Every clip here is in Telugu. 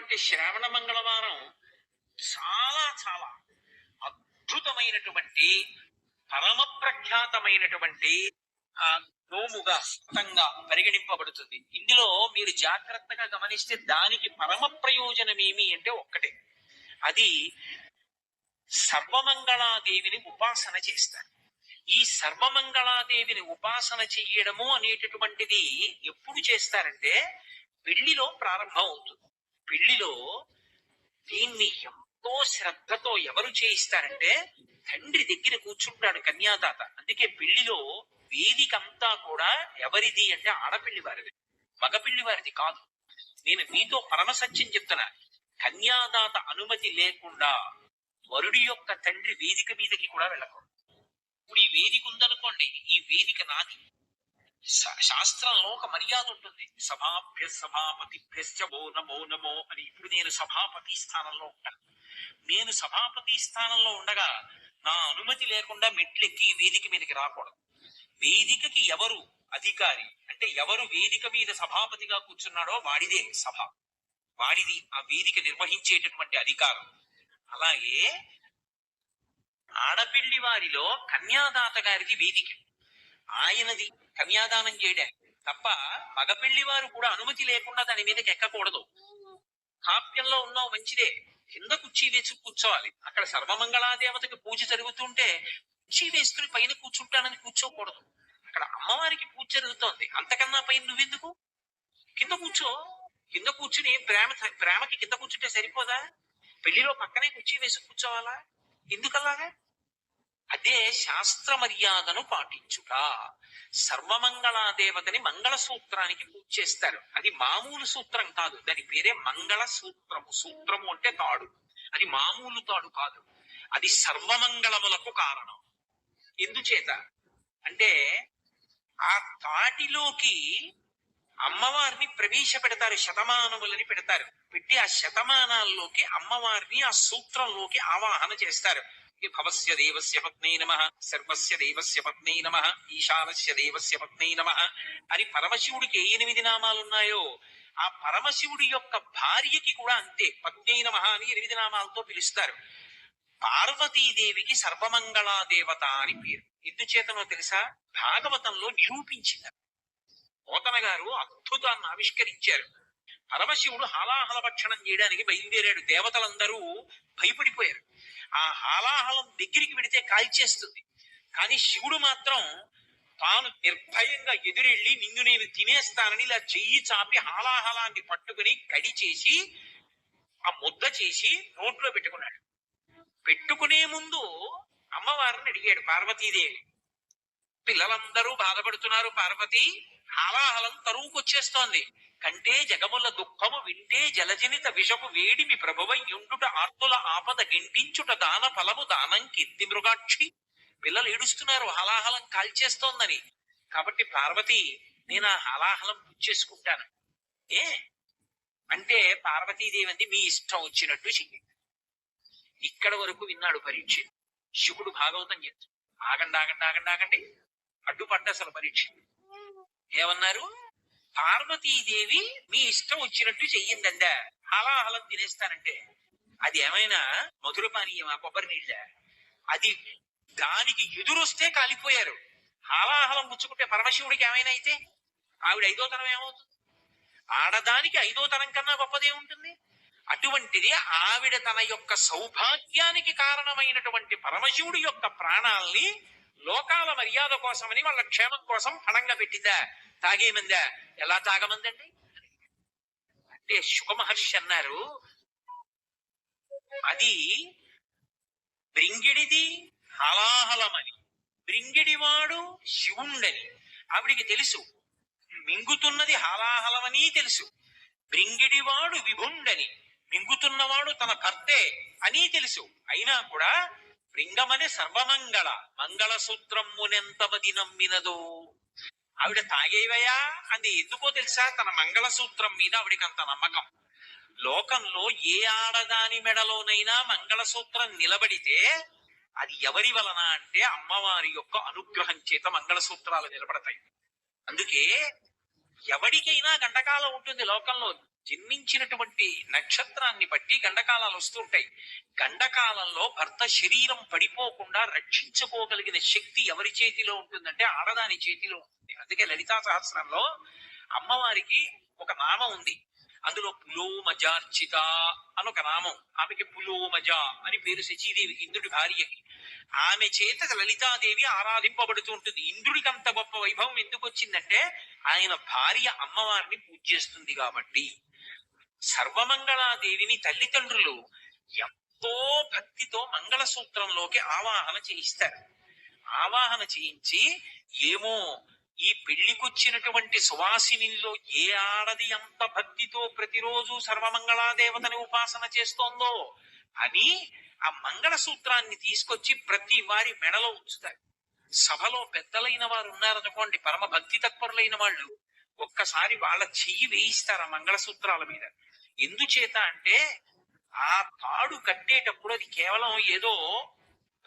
వచ్చేటటువంటి శ్రావణ మంగళవారం చాలా చాలా అద్భుతమైనటువంటి పరమ ప్రఖ్యాతమైనటువంటి ఆ నోముగా వ్రతంగా పరిగణింపబడుతుంది. ఇందులో మీరు జాగ్రత్తగా గమనిస్తే దానికి పరమ ప్రయోజనం ఏమి అంటే ఒక్కటే, అది సర్వమంగళాదేవిని ఉపాసన చేస్తారు. ఈ సర్వమంగళాదేవిని ఉపాసన చెయ్యడము అనేటటువంటిది ఎప్పుడు చేస్తారంటే పెళ్లిలో ప్రారంభం అవుతుంది. పెళ్లిలో దీన్ని ఎంతో శ్రద్ధతో ఎవరు చేయిస్తారంటే తండ్రి దగ్గర కూర్చుంటాడు కన్యాదాత. అందుకే పెళ్లిలో వేదికంతా కూడా ఎవరిది అంటే ఆడపిల్లి వారిది, మగపిల్లి వారిది కాదు. నేను మీతో పరమ సత్యం చెప్తున్నా, కన్యాదాత అనుమతి లేకుండా వరుడి యొక్క తండ్రి వేదిక మీదకి కూడా వెళ్ళకూడదు. ఇప్పుడు ఈ వేదిక ఉందనుకోండి, ఈ వేదిక నాది. శాస్త్రంలో ఒక మర్యాద ఉంటుంది, సభాభ్య సభాపతిభ్యశ్చ ఓ నమో నమో అని. ఇప్పుడు నేను సభాపతి స్థానంలో ఉంటాను. నేను సభాపతి స్థానంలో ఉండగా నా అనుమతి లేకుండా మెట్లెక్కి ఈ వేదిక మీదకి రాకూడదు. వేదికకి ఎవరు అధికారి అంటే ఎవరు వేదిక మీద సభాపతిగా కూర్చున్నాడో వాడిదే సభ, వాడిది ఆ వేదిక నిర్వహించేటటువంటి అధికారం. అలాగే ఆడపిల్లి వారిలో కన్యాదాత గారిది వేదిక, ఆయనది కన్యాదానం చేయడానికి తప్ప మగపిల్లి వారు కూడా అనుమతి లేకుండా దాని మీదకి ఎక్కకూడదు. కాప్యంలో ఉన్నావు మంచిదే, కింద కుర్చీ వేసి కూర్చోవాలి. అక్కడ సర్వమంగళాదేవతకి పూజ జరుగుతుంటే కుర్చీ వేసుకుని పైన కూర్చుంటానని కూర్చోకూడదు. అక్కడ అమ్మవారికి పూజ జరుగుతోంది, అంతకన్నా పైన నువ్వెందుకు? కింద కూర్చో. కింద కూర్చుని ప్రేమకి కింద కూర్చుంటే సరిపోదా? పెళ్లిలో పక్కనే కుర్చీ వేసి కూర్చోవాలా? ఎందుకలాగా? అదే శాస్త్ర మర్యాదను పాటించుట. సర్వమంగళాదేవతని మంగళ సూత్రానికి పూజ చేస్తారు. అది మామూలు సూత్రం కాదు, దాని పేరే మంగళ సూత్రము. సూత్రము అంటే తాడు, అది మామూలు తాడు కాదు, అది సర్వమంగళములకు కారణం. ఎందుచేత అంటే ఆ తాటిలోకి అమ్మవారిని ప్రవేశపెడతారు, శతమానములని పెడతారు. పెట్టి ఆ శతమానాల్లోకి అమ్మవారిని ఆ సూత్రంలోకి ఆవాహన చేస్తారు. భవస్య దేవస్య పత్నే నమః, సర్వస్య దేవస్య పత్నే నమః, ఈశానస్య దేవస్య పత్నే నమః అని పరమశివుడికి ఏ 8 నామాలున్నాయో ఆ పరమశివుడి యొక్క భార్యకి కూడా అంతే పత్నే నమః అని 8 నామాలతో పిలుస్తారు. పార్వతీదేవికి సర్వమంగళా దేవత అని పేరు. ఎందుచేతనో తెలుసా? భాగవతంలో నిరూపించింది. పోతన గారు అద్భుతాన్ని ఆవిష్కరించారు. పరమశివుడు హాలాహల భక్షణం చేయడానికి బయలుదేరాడు. దేవతలందరూ భయపడిపోయారు. ఆ హాలాహలం దగ్గరికి వెడితే కాల్చేస్తుంది. కానీ శివుడు మాత్రం తాను నిర్భయంగా ఎదురెళ్ళి నిన్ను నేను తినేస్తానని ఇలా చెయ్యి చాపి హాలాహలాన్ని పట్టుకుని కడి చేసి ఆ ముద్ద చేసి నోట్లో పెట్టుకున్నాడు. పెట్టుకునే ముందు అమ్మవారిని అడిగాడు పార్వతీదేవి. పిల్లలందరూ బాధపడుతున్నారు, పార్వతి హాలాహలం తరువుకొచ్చేస్తోంది. కంటే జగముల దుఃఖము వింటే జలజనిత విషపు వేడిమి ప్రభువై యుండుట ఆర్తుల ఆపద గింటించుట దాన ఫలము దానం కీర్తి మృగాక్షి. పిల్లలు ఏడుస్తున్నారు హాలాహలం కాల్చేస్తోందని. కాబట్టి పార్వతి నేను ఆ హాలాహలం పుచ్చేసుకుంటాను. ఏ అంటే పార్వతీదేవి అంది, మీ ఇష్టం వచ్చినట్టు చెయ్యి. ఇక్కడ వరకు విన్నాడు పరీక్ష. శివుడు భాగవతం చెప్తాడు. ఆగండి ఆగండి ఆగండి ఆగండి, అడ్డుపడ్డ అసలు పరీక్ష. ఏమన్నారు? పార్వతీదేవి మీ ఇష్టం వచ్చినట్టు చెయ్యిందందా, హాలాహలం తినేస్తానంటే అది ఏమైనా మధుర పానీయమా, కొబ్బరి నీళ్ళ? అది దానికి ఎదురొస్తే కాలిపోయారు. హాలాహలం పుచ్చుకుంటే పరమశివుడికి ఏమైనా అయితే ఆవిడ 5వ తరం ఏమవుతుంది? ఆడదానికి 5వ తరం కన్నా గొప్పదే ఉంటుంది. అటువంటిది ఆవిడ తన యొక్క సౌభాగ్యానికి కారణమైనటువంటి పరమశివుడి యొక్క ప్రాణాల్ని లోకాల మర్యాద కోసమని వాళ్ళ క్షేమం కోసం పణంగా పెట్టిందా? తాగేమందా? ఎలా తాగమందండి అంటే శుక మహర్షి అన్నారు, అది బ్రింగిడిది హలాహలమని, బ్రింగిడివాడు శివుండని ఆవిడికి తెలుసు. మింగుతున్నది హాలాహలమని తెలుసు. బ్రింగిడివాడు విభుండని, మింగుతున్నవాడు తన భర్తే అని తెలుసు. అయినా కూడా బృంగమని సర్వమంగళ మంగళ సూత్రమునెంతమది నమ్మినదో. ఆవిడ తాగేవయా అంది. ఎందుకో తెలుసా? తన మంగళసూత్రం మీద ఆవిడికి అంత నమ్మకం. లోకంలో ఏ ఆడదాని మెడలోనైనా మంగళసూత్రం నిలబడితే అది ఎవరి వలన అంటే అమ్మవారి యొక్క అనుగ్రహం చేత మంగళసూత్రాలు నిలబడతాయి. అందుకే ఎవడికైనా గంటకాలం ఉంటుంది లోకంలో. జన్మించినటువంటి నక్షత్రాన్ని బట్టి గండకాలాలు వస్తుంటాయి. గండకాలంలో భర్త శరీరం పడిపోకుండా రక్షించుకోగలిగిన శక్తి ఎవరి చేతిలో ఉంటుందంటే ఆడదాని చేతిలో ఉంటుంది. అందుకే లలితా సహస్రంలో అమ్మవారికి ఒక నామం ఉంది. అందులో పులోమజార్చిత అని ఒక నామం. ఆమెకి పులోమజ అని పేరు, శచీదేవి ఇంద్రుడి భార్యకి. ఆమె చేత లలితాదేవి ఆరాధింపబడుతూ ఉంటుంది. ఇంద్రుడికి అంత గొప్ప వైభవం ఎందుకు వచ్చిందంటే ఆయన భార్య అమ్మవారిని పూజ చేస్తుంది కాబట్టి. సర్వమంగళాదేవిని తల్లిదండ్రులు ఎంతో భక్తితో మంగళసూత్రంలోకి ఆవాహన చేయిస్తారు. ఆవాహన చేయించి, ఏమో ఈ పెళ్లికొచ్చినటువంటి సువాసినిలో ఏ ఆడది అంత భక్తితో ప్రతిరోజు సర్వమంగళాదేవతని ఉపాసన చేస్తోందో అని ఆ మంగళసూత్రాన్ని తీసుకొచ్చి ప్రతి వారి మెడలో ఉంచుతారు. సభలో పెద్దలైన వారు ఉన్నారనుకోండి, పరమ భక్తి తత్పరులైన వాళ్ళు, ఒక్కసారి వాళ్ళ చెయ్యి వేయిస్తారు ఆ మంగళసూత్రాల మీద. ఎందుచేత అంటే ఆ తాడు కట్టేటప్పుడు అది కేవలం ఏదో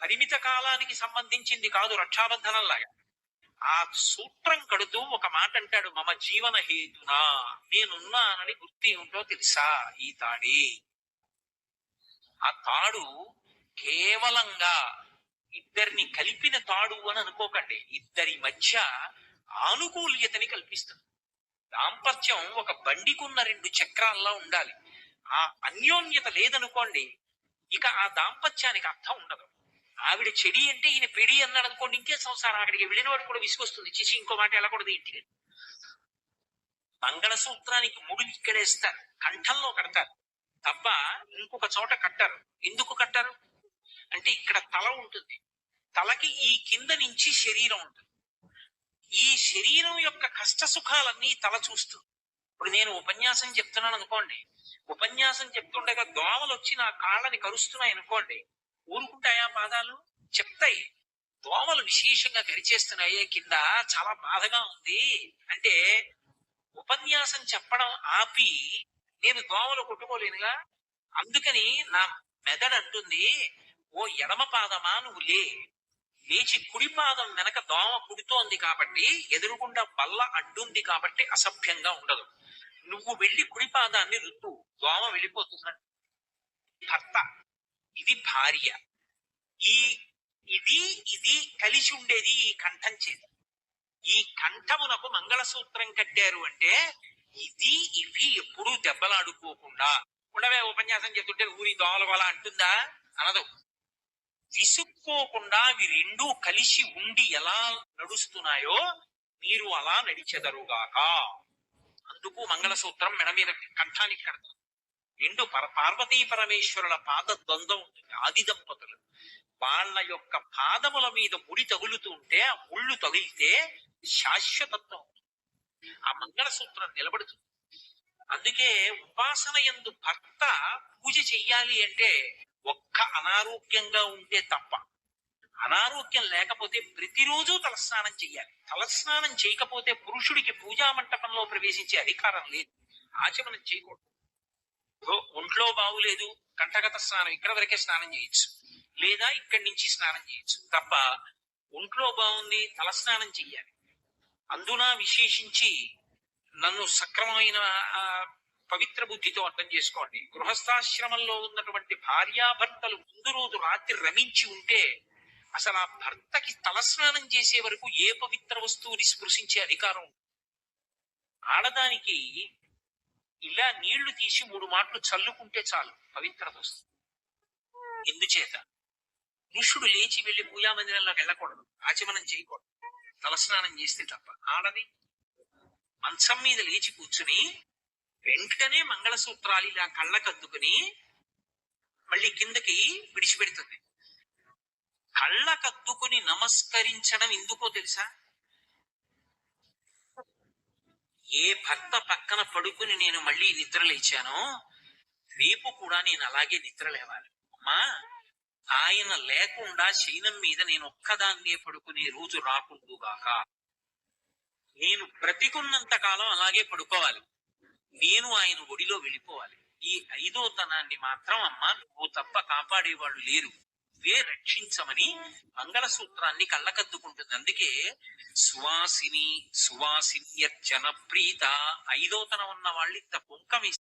పరిమిత కాలానికి సంబంధించింది కాదు, రక్షాబంధనంలాగా. ఆ సూత్రం కడుతూ ఒక మాట అంటాడు, మమ జీవన హేతునా, నేనున్నానని గుర్తు ఏమిటో తెలుసా, ఈ తాడే. ఆ తాడు కేవలంగా ఇద్దరిని కలిపిన తాడు అని అనుకోకండి, ఇద్దరి మధ్య ఆనుకూల్యతని కల్పిస్తుంది. దాంపత్యం ఒక బండికున్న రెండు చక్రాల్లో ఉండాలి. ఆ అన్యోన్యత లేదనుకోండి, ఇక ఆ దాంపత్యానికి అర్థం ఉండదు. ఆవిడ చెడి అంటే ఈయన పెడి అన్నాడు అనుకోండి, ఇంకే సంసారం. అక్కడికి వెళ్ళిన వాడు కూడా విసుకొస్తుంది, చిచి ఇంకో మాట వెళ్ళకూడదు ఇంటికి. మంగళసూత్రానికి ముడులు ఇక్కడేస్తారు, కంఠంలో కడతారు తప్ప ఇంకొక చోట కట్టారు. ఎందుకు కట్టారు అంటే ఇక్కడ తల ఉంటుంది, తలకి ఈ కింద నుంచి శరీరం ఉంటుంది. ఈ శరీరం యొక్క కష్ట సుఖాలన్నీ తల చూస్తుంది. ఇప్పుడు నేను ఉపన్యాసం చెప్తున్నాను అనుకోండి, ఉపన్యాసం చెప్తుండగా దోమలు వచ్చి నా కాళ్ళని కరుస్తున్నాయి అనుకోండి, ఊరుకుంటాయా పాదాలు? చెప్తాయి. దోమలు విశేషంగా కరిచేస్తున్నాయి కింద, చాలా బాధగా ఉంది అంటే ఉపన్యాసం చెప్పడం ఆపి నేను దోమలు కొట్టుకోలేనుగా. అందుకని నా మెదడు అంటుంది, ఓ ఎడమ పాదమా నువ్వు లేచి కుడి పాదం వెనక దోమ కుడుతోంది కాబట్టి, ఎదురుగుండా బల్ల అడ్డుంది కాబట్టి అసభ్యంగా ఉండదు. నువ్వు వెళ్లి కుడి పాదాన్ని రుద్దు, దోమ వెళ్ళిపోతుందండి. భర్త, ఇది భార్య. ఈ ఇది ఇది కలిసి ఉండేది ఈ కంఠం చేత. ఈ కంఠమునకు మంగళసూత్రం కట్టారు అంటే ఇది ఇవి ఎప్పుడూ దెబ్బలాడుకోకుండా ఉండవే. ఉపన్యాసం చెప్తుంటే ఊరి దోమల వల్ల అంటుందా? అనదు. విసుక్కోకుండా అవి రెండూ కలిసి ఉండి ఎలా నడుస్తున్నాయో మీరు అలా నడిచెదరుగాక. అందుకు మంగళసూత్రం మెడ మీద కంఠానికి కడతారు. రెండు పార్వతీ పరమేశ్వరుల పాద ద్వంద్వం ఉంటుంది. ఆది దంపతులు వాళ్ళ యొక్క పాదముల మీద ముడి తగులుతూ ఉంటే ఆ ముళ్ళు తగిలితే శాశ్వతత్వం, ఆ మంగళసూత్రం నిలబడుతుంది. అందుకే ఉపాసన యందు భర్త పూజ చెయ్యాలి అంటే ఒక్క అనారోగ్యంగా ఉంటే తప్ప. అనారోగ్యం లేకపోతే ప్రతిరోజు తలస్నానం చెయ్యాలి. తలస్నానం చేయకపోతే పురుషుడికి పూజా మంటపంలో ప్రవేశించే అధికారం లేదు, ఆచమనం చేయకూడదు. ఒంట్లో బాగులేదు, కంఠగత స్నానం ఇక్కడ వరకే స్నానం చేయొచ్చు, లేదా ఇక్కడి నుంచి స్నానం చేయొచ్చు తప్ప ఒంట్లో బాగుంది తలస్నానం చెయ్యాలి. అందున విశేషించి నన్ను సక్రమమైన పవిత్ర బుద్ధితో అర్థం చేసుకోండి. గృహస్థాశ్రమంలో ఉన్నటువంటి భార్యాభర్తలు ముందు రోజు రాత్రి రమించి ఉంటే అసలు ఆ భర్తకి తలస్నానం చేసే వరకు ఏ పవిత్ర వస్తువుని స్పృశించే అధికారం. ఆడదానికి ఇలా నీళ్లు తీసి 3 మాటలు చల్లుకుంటే చాలు, పవిత్రత వస్తుంది. ఎందుచేత పురుషుడు లేచి వెళ్లి పూజా మందిరంలోకి వెళ్ళకూడదు, ఆచమనం చేయకూడదు, తలస్నానం చేస్తే తప్ప. ఆడది మంచం మీద లేచి కూర్చుని వెంటనే మంగళసూత్రాలు ఇలా కళ్ళకద్దుకుని మళ్ళీ కిందకి విడిచిపెడుతుంది. కళ్ళకద్దుకుని నమస్కరించడం ఎందుకో తెలుసా? ఏ భర్త పక్కన పడుకుని నేను మళ్ళీ నిద్ర లేచానో రేపు కూడా నేను అలాగే నిద్ర లేవాలి. అమ్మా, ఆయన లేకుండా శయనం మీద నేను ఒక్కదాన్నే పడుకునే రోజు రాకుండుగాక. నేను బ్రతికున్నంత కాలం అలాగే పడుకోవాలి, నేను ఆయన ఒడిలో వెళ్ళిపోవాలి. ఈ 5వ తనాన్ని మాత్రం అమ్మా నువ్వు తప్ప కాపాడేవాళ్ళు లేరు, వే రక్షించమని మంగళసూత్రాన్ని కళ్ళకద్దుకుంటుంది. అందుకే సువాసిని సువాసిన్యర్చన ప్రీత 5వ తనం ఉన్న వాళ్ళు ఇంత కుంకం